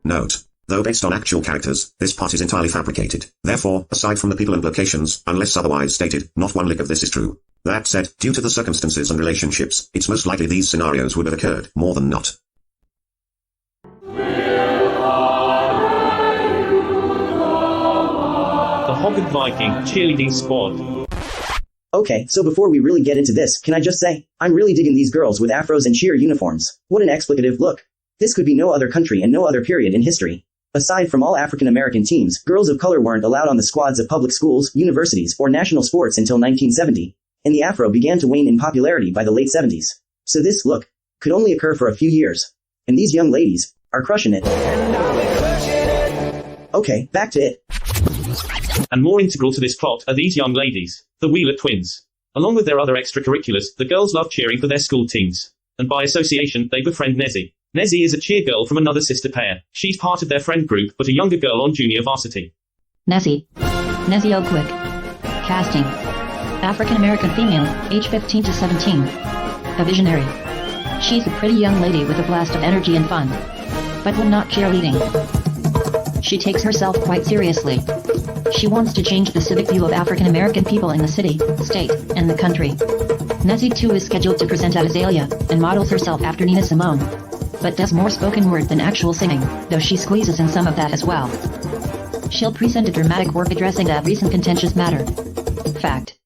Note: though based on actual characters, this plot is entirely fabricated. Therefore, aside from the people and locations, unless otherwise stated, not one lick of this is true. That said, due to the circumstances and relationships, it's most likely these scenarios would have occurred, more than not. The Hoggard Viking Cheerleading Squad. Okay, so before we really get into this, can I just say, I'm really digging these girls with afros and cheer uniforms. What an explicative look. This could be no other country and no other period in history. Aside from all African American teams, girls of color weren't allowed on the squads of public schools, universities, or national sports until 1970, and the afro began to wane in popularity by the late 70s. So this look could only occur for a few years. And these young ladies are crushing it. Okay, back to it. And more integral to this plot are these young ladies, the Wheeler twins. Along with their other extracurriculars, the girls love cheering for their school teams. And by association, they befriend Nezzy. Nezzy is a cheer girl from another sister pair. She's part of their friend group, but a younger girl on junior varsity. Nezzy Oakwick. Casting. African American female, age 15 to 17. A visionary. She's a pretty young lady with a blast of energy and fun. But when not cheerleading, she takes herself quite seriously. She wants to change the civic view of African American people in the city, state, and the country. Nezzy too is scheduled to present at Azalea, and models herself after Nina Simone. But does more spoken word than actual singing, though she squeezes in some of that as well. She'll present a dramatic work addressing that recent contentious matter. Fact.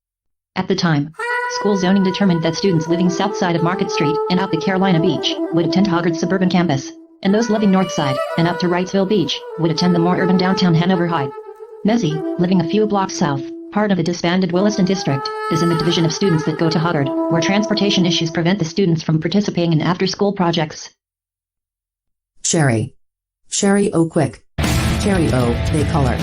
At the time, school zoning determined that students living south side of Market Street and up to Carolina Beach would attend Hoggard's suburban campus, and those living north side and up to Wrightsville Beach would attend the more urban downtown Hanover High. Nezzy, living a few blocks south, part of the disbanded Williston district, is in the division of students that go to Hoggard, where transportation issues prevent the students from participating in after-school projects. Sherry Oakwick. Cherry O, they color.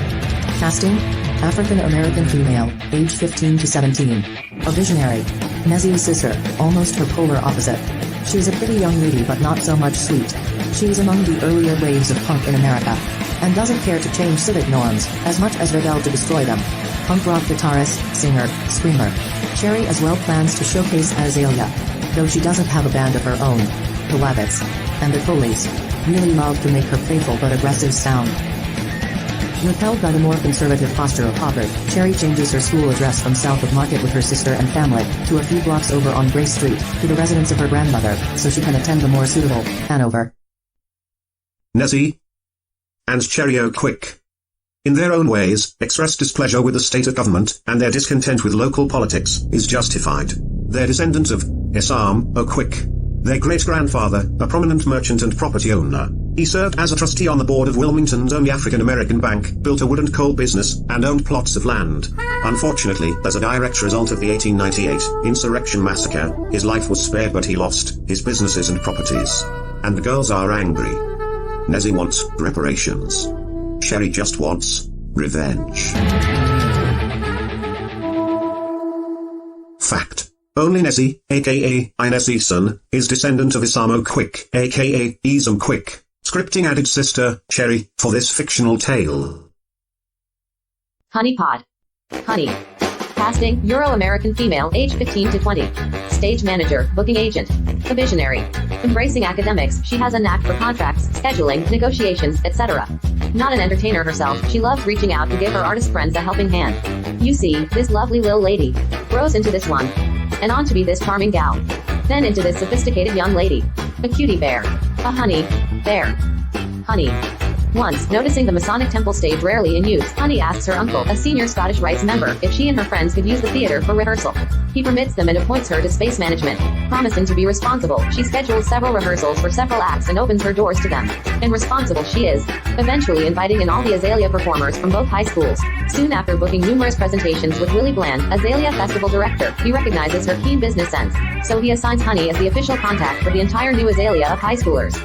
Casting, African American female, age 15 to 17. A visionary. Nezzy's sister, almost her polar opposite. She's a pretty young lady but not so much sweet. She's among the earlier waves of punk in America, and doesn't care to change civic norms, as much as rebel to destroy them. Punk rock guitarist, singer, screamer. Cherry as well plans to showcase Azalea, though she doesn't have a band of her own. The Wabbits and the Coleys really love to make her playful but aggressive sound. Repelled by the more conservative posture of Hoggard, Cherry changes her school address from south of Market with her sister and family, to a few blocks over on Grace Street, to the residence of her grandmother, so she can attend the more suitable Hanover. Nezzy and Cherry Oakwick, in their own ways, express displeasure with the state of government, and their discontent with local politics is justified. They're descendants of Esam Oakwick. Their great-grandfather, a prominent merchant and property owner. He served as a trustee on the board of Wilmington's only African-American bank, built a wood and coal business, and owned plots of land. Unfortunately, as a direct result of the 1898 insurrection massacre, his life was spared but he lost his businesses and properties. And the girls are angry. Nezzy wants reparations. Cherry just wants revenge. Fact. Only Nezzy, aka Inezzy's son, is descendant of Esam Oakwick, aka Esam Quick, scripting added sister, Cherry, for this fictional tale. Honeypot. Honey. Casting, Euro-American female, age 15 to 20. Stage manager, booking agent. A visionary. Embracing academics, she has a knack for contracts, scheduling, negotiations, etc. Not an entertainer herself, she loves reaching out to give her artist friends a helping hand. You see, this lovely little lady grows into this one, and on to be this charming gal. Then into this sophisticated young lady. A cutie bear. A honey bear. Honey. Once, noticing the Masonic temple stage rarely in use, Honey asks her uncle, a senior Scottish Rites member, if she and her friends could use the theater for rehearsal. He permits them and appoints her to space management. Promising to be responsible, she schedules several rehearsals for several acts and opens her doors to them. And responsible she is. Eventually inviting in all the Azalea performers from both high schools. Soon after booking numerous presentations with Willie Bland, Azalea Festival Director, he recognizes her keen business sense. So he assigns Honey as the official contact for the entire new Azalea of high schoolers.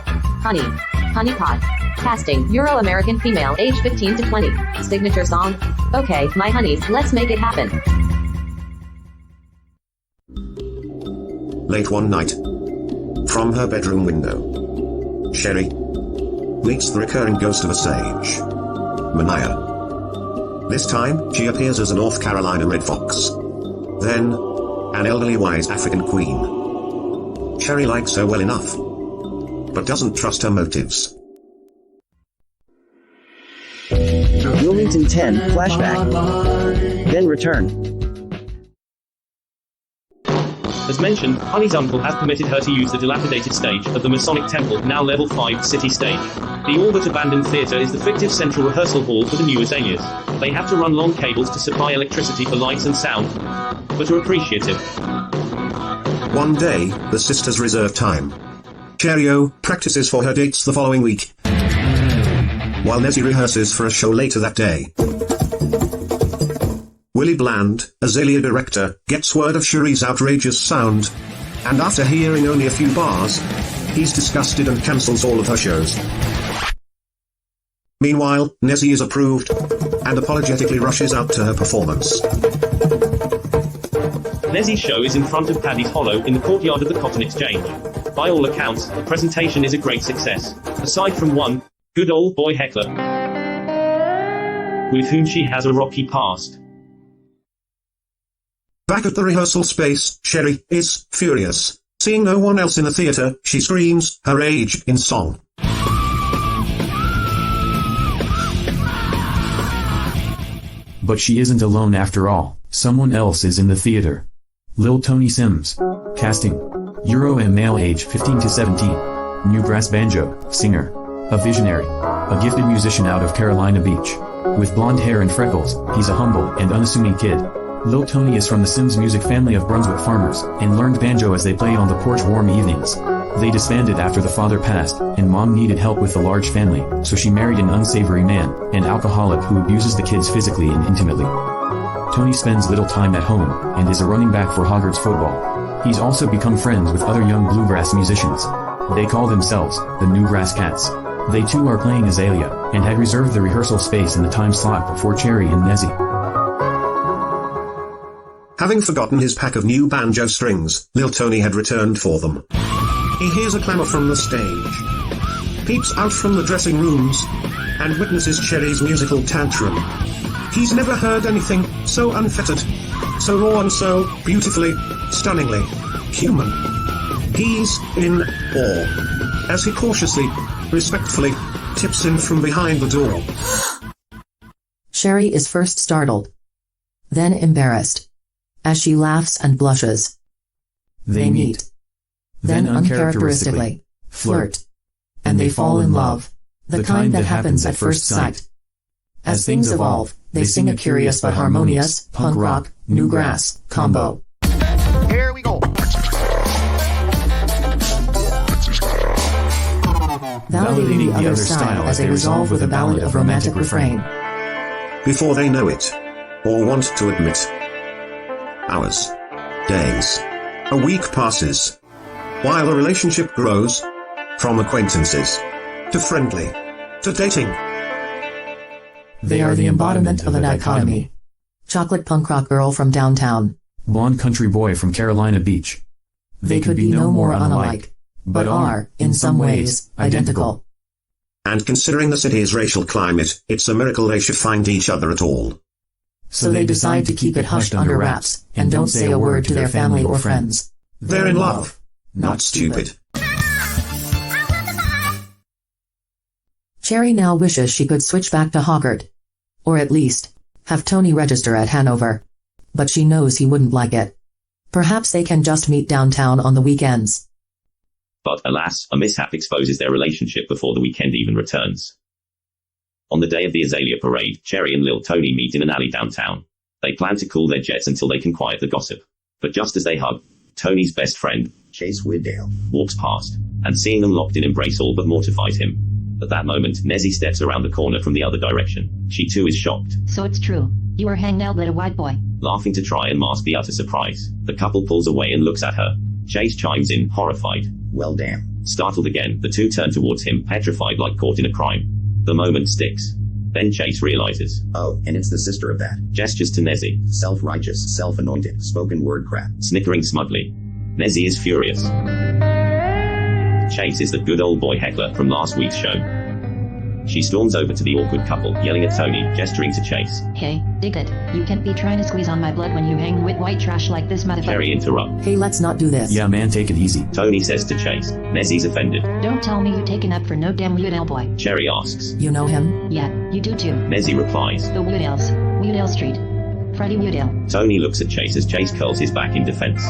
Honey. Honeypot. Casting, Euro-American female, age 15 to 20. Signature song? Okay, my honeys, let's make it happen. Late one night. From her bedroom window, Cherry meets the recurring ghost of a sage, Mania. This time, she appears as a North Carolina red fox. Then, an elderly wise African queen. Cherry likes her well enough, but doesn't trust her motives. Wilmington 10, flashback. Then return. As mentioned, Honey's uncle has permitted her to use the dilapidated stage of the Masonic Temple, now level 5 city stage. The all but abandoned theater is the fictive central rehearsal hall for the new AZALEAS. They have to run long cables to supply electricity for lights and sound, but are appreciative. One day, the sisters reserve time. Cheerio practices for her dates the following week, while Nezzy rehearses for a show later that day. Willie Bland, Azalea director, gets word of Cherie's outrageous sound, and after hearing only a few bars, he's disgusted and cancels all of her shows. Meanwhile, Nezzy is approved, and apologetically rushes out to her performance. Nezzy's show is in front of Paddy's Hollow in the courtyard of the Cotton Exchange. By all accounts, the presentation is a great success, aside from one good old boy heckler, with whom she has a rocky past. Back at the rehearsal space, Cherie is furious. Seeing no one else in the theater, she screams her rage in song. But she isn't alone after all. Someone else is in the theater. Lil Tony Sims. Casting. Euro and male age 15 to 17. New brass banjo, singer. A visionary. A gifted musician out of Carolina Beach. With blonde hair and freckles, he's a humble and unassuming kid. Lil Tony is from the Sims music family of Brunswick farmers, and learned banjo as they played on the porch warm evenings. They disbanded after the father passed, and mom needed help with the large family, so she married an unsavory man, an alcoholic who abuses the kids physically and intimately. Tony spends little time at home, and is a running back for Hoggard's football. He's also become friends with other young bluegrass musicians. They call themselves the New Grass Cats. They too are playing Azalea, and had reserved the rehearsal space in the time slot before Cherie and Nezzy. Having forgotten his pack of new banjo strings, Lil Tony had returned for them. He hears a clamor from the stage, peeps out from the dressing rooms, and witnesses Cherie's musical tantrum. He's never heard anything so unfettered, so raw and so beautifully, stunningly human. He's in awe, as he cautiously, respectfully, tips in from behind the door. Cherie is first startled, then embarrassed, as she laughs and blushes. They meet. Then uncharacteristically, flirt. And they fall in love, the kind that happens at first sight. As things evolve, they sing a curious but harmonious, punk rock, new grass, combo. Here we go. Validating the other style as they resolve with a ballad of romantic refrain. Before they know it, or want to admit, hours, days, a week passes, while the relationship grows, from acquaintances, to friendly, to dating. They are the embodiment of a dichotomy. Chocolate punk rock girl from downtown. Blonde country boy from Carolina Beach. They could be no more unalike, but are, in some ways, identical. And considering the city's racial climate, it's a miracle they should find each other at all. So they decide to keep it hushed under wraps, and don't say a word to their family or friends. They're in love, not stupid. Cherie now wishes she could switch back to Hoggard. Or at least, have Tony register at Hanover. But she knows he wouldn't like it. Perhaps they can just meet downtown on the weekends. But alas, a mishap exposes their relationship before the weekend even returns. On the day of the Azalea parade, Cherie and Lil Tony meet in an alley downtown. They plan to cool their jets until they can quiet the gossip. But just as they hug, Tony's best friend, Chase Widdale, walks past, and seeing them locked in embrace all but mortifies him. At that moment, Nezzy steps around the corner from the other direction. She too is shocked. So it's true. You are hanging out, little white boy. Laughing to try and mask the utter surprise, the couple pulls away and looks at her. Chase chimes in, horrified. Well damn. Startled again, the two turn towards him, petrified like caught in a crime. The moment sticks. Then Chase realizes. Oh, and it's the sister of that. Gestures to Nezzy. Self-righteous, self-anointed, spoken word crap. Snickering smugly. Nezzy is furious. Chase is the good old boy heckler from last week's show. She storms over to the awkward couple, yelling at Tony, gesturing to Chase. Hey, dig it. You can't be trying to squeeze on my blood when you hang with white trash like this motherfucker. Cherry interrupts. Hey, let's not do this. Yeah man, take it easy. Tony says to Chase. Nezzie's offended. Don't tell me you taken up for no damn Woodale boy. Cherry asks. You know him? Yeah, you do too. Nezzie replies. The Woodales. Woodale Street. Freddie Woodale. Tony looks at Chase as Chase curls his back in defense.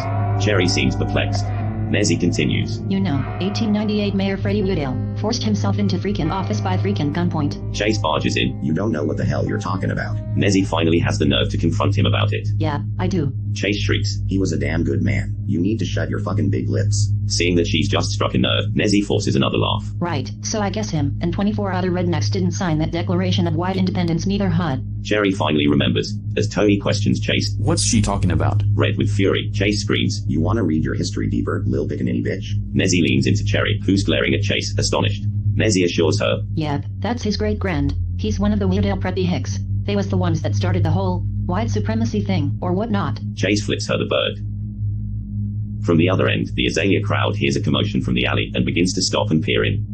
Cherry seems perplexed. Nezzie continues. You know, 1898 Mayor Freddie Woodale forced himself into freaking office by freaking gunpoint. Chase barges in. You don't know what the hell you're talking about. Nezzie finally has the nerve to confront him about it. Yeah, I do. Chase shrieks. He was a damn good man. You need to shut your fucking big lips. Seeing that she's just struck a nerve, Nezzie forces another laugh. Right, so I guess him and 24 other rednecks didn't sign that Declaration of White Independence neither had. Cherry finally remembers, as Tony questions Chase. What's she talking about? Red with fury, Chase screams. You wanna read your history deeper, lil pickaninny bitch? Nezzie leans into Cherry, who's glaring at Chase, astonished. Nezzie assures her. Yep, that's his great-grand. He's one of the Woodale preppy hicks. They was the ones that started the whole white supremacy thing, or whatnot. Chase flips her the bird. From the other end, the Azalea crowd hears a commotion from the alley and begins to stop and peer in.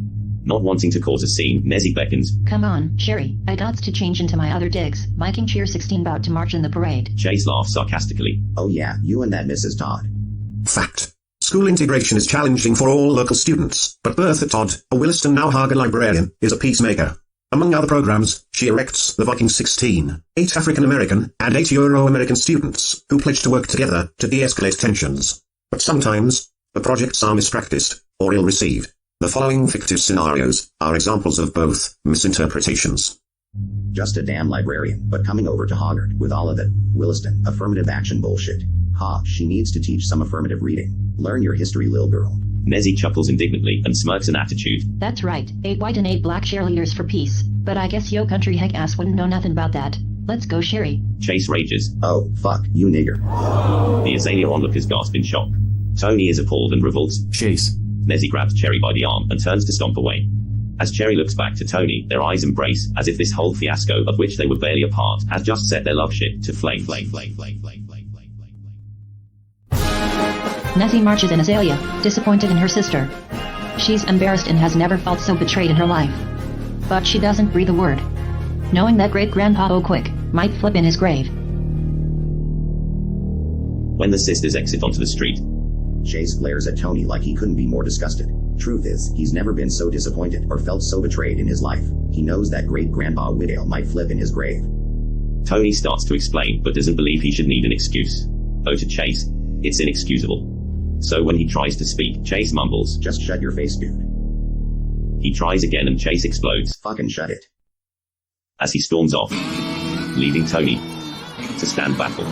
Not wanting to cause a scene, Nezzie beckons. Come on, Sherry, I gots to change into my other digs. Viking Cheer 16 bout to march in the parade. Chase laughs sarcastically. Oh yeah, you and that Mrs. Todd. Fact. School integration is challenging for all local students, but Bertha Todd, a Williston now Haga librarian, is a peacemaker. Among other programs, she erects the Viking 16, 8 African-American and 8 Euro-American students, who pledge to work together to de-escalate tensions. But sometimes, the projects are mispracticed, or ill-received. The following fictive scenarios are examples of both misinterpretations. Just a damn librarian, but coming over to Hoggard with all of that Williston affirmative action bullshit. Ha, she needs to teach some affirmative reading. Learn your history, lil girl. Nezzie chuckles indignantly and smirks an attitude. That's right, 8 white and 8 black cheerleaders for peace. But I guess yo country heck ass wouldn't know nothing about that. Let's go, Sherry. Chase rages. Oh, fuck, you nigger. The Azalea onlookers gasp in shock. Tony is appalled and revolts. Chase. Nezzie grabs Cherry by the arm and turns to stomp away. As Cherry looks back to Tony, their eyes embrace, as if this whole fiasco, of which they were barely a part, has just set their love ship to flame. Nezzie marches in Azalea, disappointed in her sister. She's embarrassed and has never felt so betrayed in her life. But she doesn't breathe a word, knowing that great-grandpa O'Quick might flip in his grave. When the sisters exit onto the street, Chase glares at Tony like he couldn't be more disgusted. Truth is, he's never been so disappointed or felt so betrayed in his life. He knows that great-grandpa Woodale might flip in his grave. Tony starts to explain, but doesn't believe he should need an excuse. Oh, to Chase, it's inexcusable. So when he tries to speak, Chase mumbles. Just shut your face, dude. He tries again and Chase explodes. Fucking shut it. As he storms off, leaving Tony to stand baffled.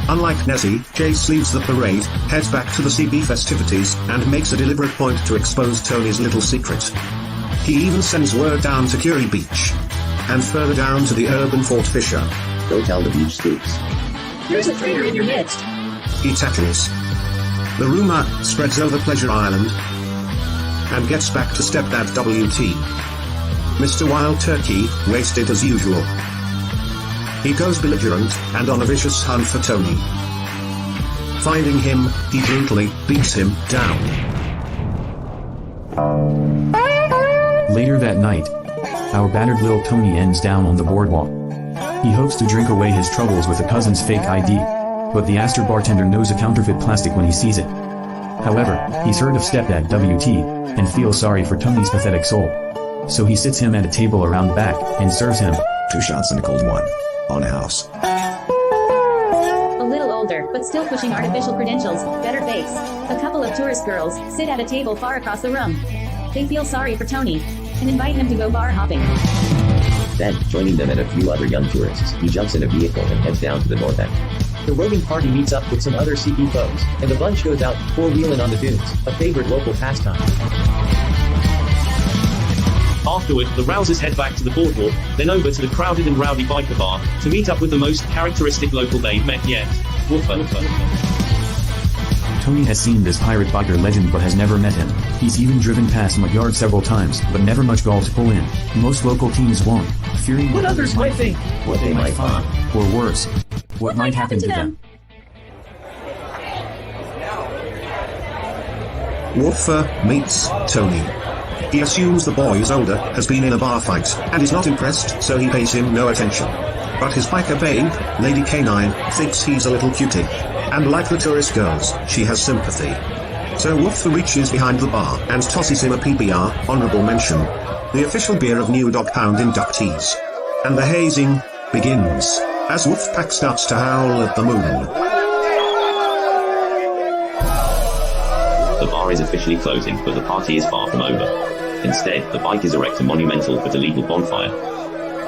Unlike Nezzie, Chase leaves the parade, heads back to the CB festivities, and makes a deliberate point to expose Tony's little secret. He even sends word down to Curie Beach, and further down to the urban Fort Fisher. Go tell the beach spooks. There's a traitor in your midst. He tackles. The rumor spreads over Pleasure Island, and gets back to stepdad WT. Mr. Wild Turkey, wasted as usual. He goes belligerent, and on a vicious hunt for Tony. Finding him, he brutally beats him down. Later that night, our battered little Tony ends down on the boardwalk. He hopes to drink away his troubles with a cousin's fake ID, but the Astor bartender knows a counterfeit plastic when he sees it. However, he's heard of stepdad WT, and feels sorry for Tony's pathetic soul. So he sits him at a table around back, and serves him 2 shots and a cold one. On a house. A little older, but still pushing artificial credentials, better face. A couple of tourist girls sit at a table far across the room. They feel sorry for Tony and invite him to go bar hopping. Then, joining them and a few other young tourists, he jumps in a vehicle and heads down to the north end. The roving party meets up with some other CB foes, and the bunch goes out four-wheeling on the dunes, a favorite local pastime. Afterward, the rousers head back to the boardwalk, then over to the crowded and rowdy biker bar, to meet up with the most characteristic local they've met yet. Woofer. Tony has seen this pirate biker legend but has never met him. He's even driven past my yard several times, but never much gall to pull in. Most local teens won't, fearing what others might think, what they might find, or worse, what might happen to them. Woofer meets Tony. He assumes the boy is older, has been in a bar fight, and is not impressed, so he pays him no attention. But his biker babe, Lady K9, thinks he's a little cutie. And like the tourist girls, she has sympathy. So Wolf reaches behind the bar and tosses him a PBR, honorable mention. The official beer of New Dog Pound inductees. And the hazing begins, as Wolfpack starts to howl at the moon. The bar is officially closing, but the party is far from over. Instead, the bikers erect a monumental but illegal bonfire.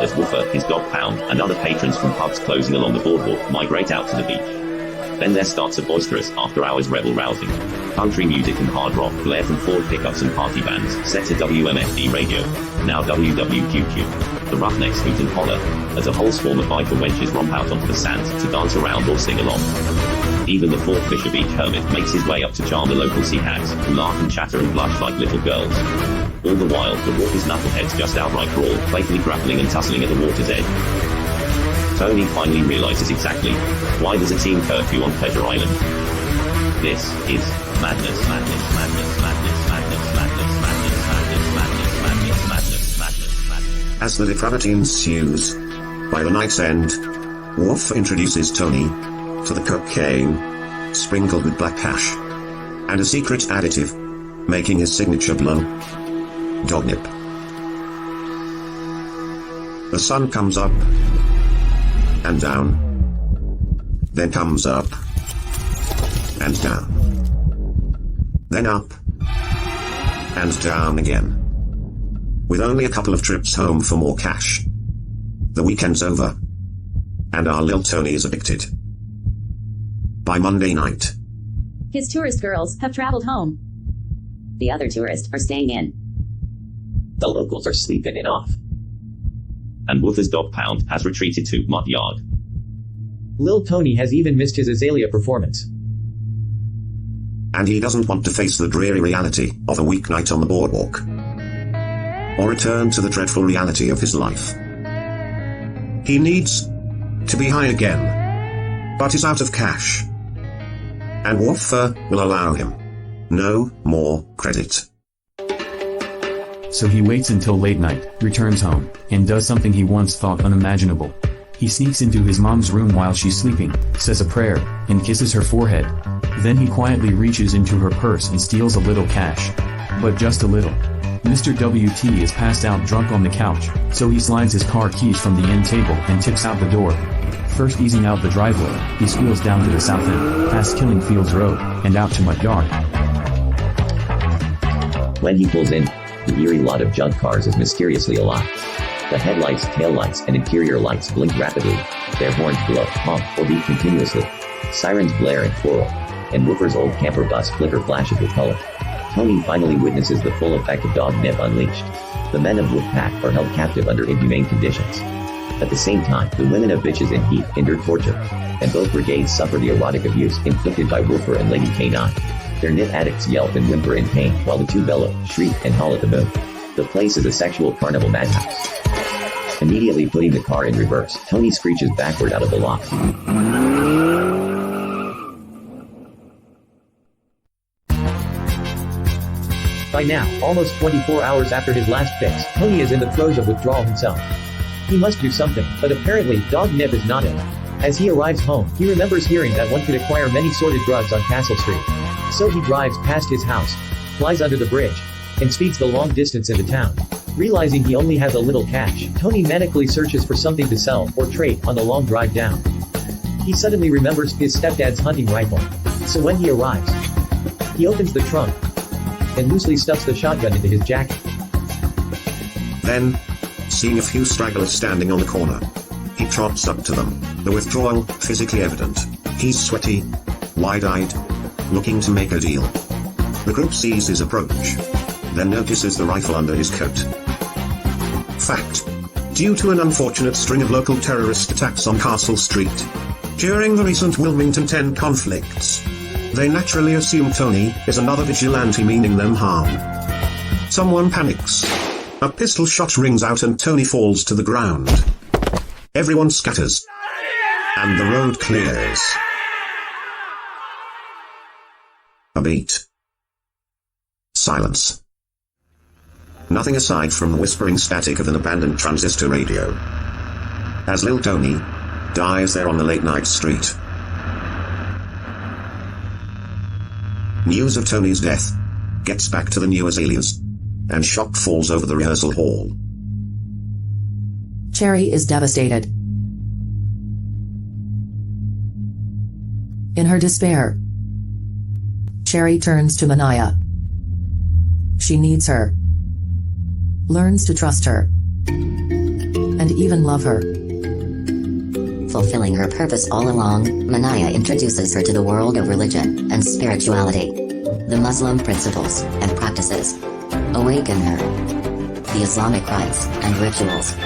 As Woofer, his dog Pound, and other patrons from pubs closing along the boardwalk migrate out to the beach. Then there starts a boisterous, after-hours rebel-rousing. Country music and hard rock blare from Ford pickups and party bands, set to WMFD radio, now WWQQ. The roughnecks hoot and holler, as a whole swarm of biker wenches romp out onto the sand to dance around or sing along. Even the Fort Fisher Beach hermit makes his way up to charm the local sea hags, who laugh and chatter and blush like little girls. All the while, the raucous knuckleheads just outright brawl, playfully grappling and tussling at the water's edge. Tony finally realizes exactly why there's a team curfew on Pleasure Island. This is madness, madness, madness, madness, madness, madness, madness, madness, madness, madness, madness, madness, madness. As the depravity ensues, by the night's end, Worf introduces Tony to the cocaine, sprinkled with black hash, and a secret additive, making his signature blow, Dognip. The sun comes up, and down, then comes up, and down, then up, and down again. With only a couple of trips home for more cash. The weekend's over, and our Lil Tony is addicted. By Monday night, His tourist girls have traveled home. The other tourists are staying in. The locals are sleeping it off. And Woofer's dog Pound has retreated to Mud Yard. Lil Tony has even missed his Azalea performance. and he doesn't want to face the dreary reality of a weeknight on the boardwalk, or return to the dreadful reality of his life. He needs to be high again, but is out of cash, and Woofer will allow him no more credit. So he waits until late night, returns home, and does something he once thought unimaginable. He sneaks into his mom's room while she's sleeping, says a prayer, and kisses her forehead. Then he quietly reaches into her purse and steals a little cash. But just a little. Mr. WT is passed out drunk on the couch, so he slides his car keys from the end table and tips out the door. First easing out the driveway, he squeals down to the south end, past Killing Fields Road, and out to Mud Yard. When he pulls in, the eerie lot of junk cars is mysteriously alive. The headlights, taillights, and interior lights blink rapidly. Their horns blow, honk, or beep continuously. Sirens blare and twirl. And Woofer's old camper bus flicker flashes with color. Tony finally witnesses the full effect of Dog Nip Unleashed. The men of Wolfpack are held captive under inhumane conditions. At the same time, the women of Bitches in Heat endure torture. And both brigades suffer the erotic abuse inflicted by Woofer and Lady K9. Their knit addicts yelp and whimper in pain, while the two bellow, shriek, and howl at the moon. The place is a sexual carnival madhouse. Immediately putting the car in reverse, Tony screeches backward out of the lot. By now, almost 24 hours after his last fix, Tony is in the throes of withdrawal himself. He must do something, but apparently, Dog Nip is not it. As he arrives home, he remembers hearing that one could acquire many sorted drugs on Castle Street. So he drives past his house, flies under the bridge, and speeds the long distance into town. Realizing he only has a little cash, Tony manically searches for something to sell or trade on the long drive down. He suddenly remembers his stepdad's hunting rifle. So when he arrives, he opens the trunk and loosely stuffs the shotgun into his jacket. Then, seeing a few stragglers standing on the corner, he trots up to them, the withdrawal physically evident. He's sweaty, wide-eyed, looking to make a deal. The group sees his approach, then notices the rifle under his coat. Fact: due to an unfortunate string of local terrorist attacks on Castle Street during the recent Wilmington 10 conflicts, they naturally assume Tony is another vigilante meaning them harm. Someone panics. A pistol shot rings out and Tony falls to the ground. Everyone scatters, and the road clears. A beat. Silence. Nothing aside from the whispering static of an abandoned transistor radio. As Lil Tony dies there on the late-night street. News of Tony's death gets back to the NOU AZALEAS, and shock falls over the rehearsal hall. Cherry is devastated. In her despair, Cherry turns to Manaya. She needs her, learns to trust her, and even love her. Fulfilling her purpose all along, Manaya introduces her to the world of religion and spirituality. The Muslim principles and practices awaken her. The Islamic rites and rituals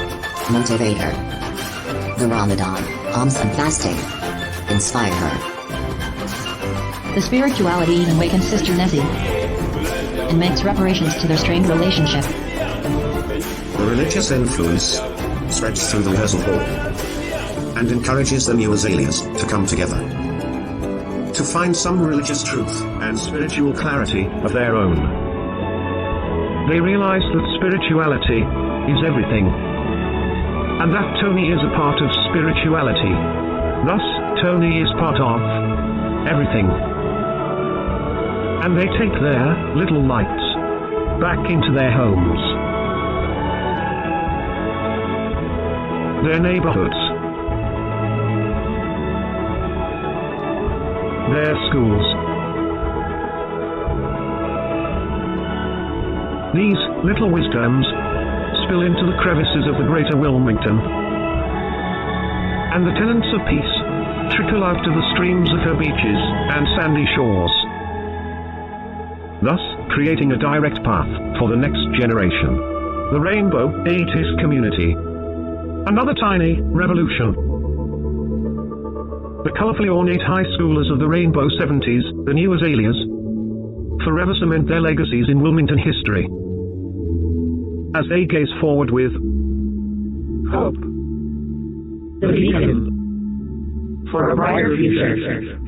motivate her. The Ramadan, alms and fasting inspire her. The spirituality even awakens Sister Nessie and makes reparations to their strained relationship. The religious influence spreads through the rehearsal hall and encourages the NOU AZALEAS to come together to find some religious truth and spiritual clarity of their own. They realize that spirituality is everything, and that Tony is a part of spirituality. Thus, Tony is part of everything. And they take their little lights back into their homes, their neighborhoods, their schools. These little wisdoms spill into the crevices of the greater Wilmington, and the tenets of peace trickle out to the streams of her beaches and sandy shores, thus creating a direct path for the next generation. The Rainbow 80s community. Another tiny revolution. The colorfully ornate high schoolers of the Rainbow 70s, the NOU AZALEAS, forever cement their legacies in Wilmington history as they gaze forward with hope, the beacon for a brighter future.